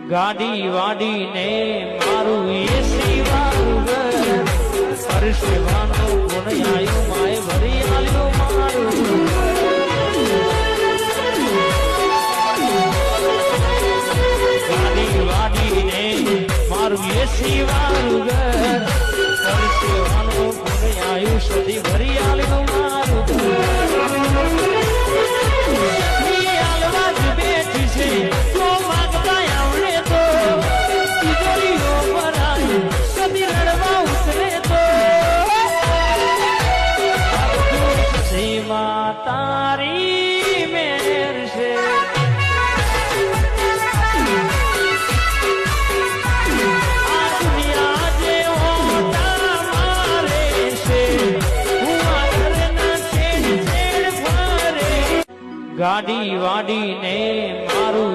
ગાડી વાડીને મારું એસી વાળું ઘર પરસેવાનો ગુણ આયો માય ભરી આલ્યો મારું ગાડી વાડીને મારું એસી વાળું ઘર પરસેવાનો ગુણ આયો સદી ભરી આલ્યો મારું તારી મેર છે આ દુનિયા જે હોતા મારે છે હું આદરના છેડ છેડ ફરે ગાડી વાડીને મારું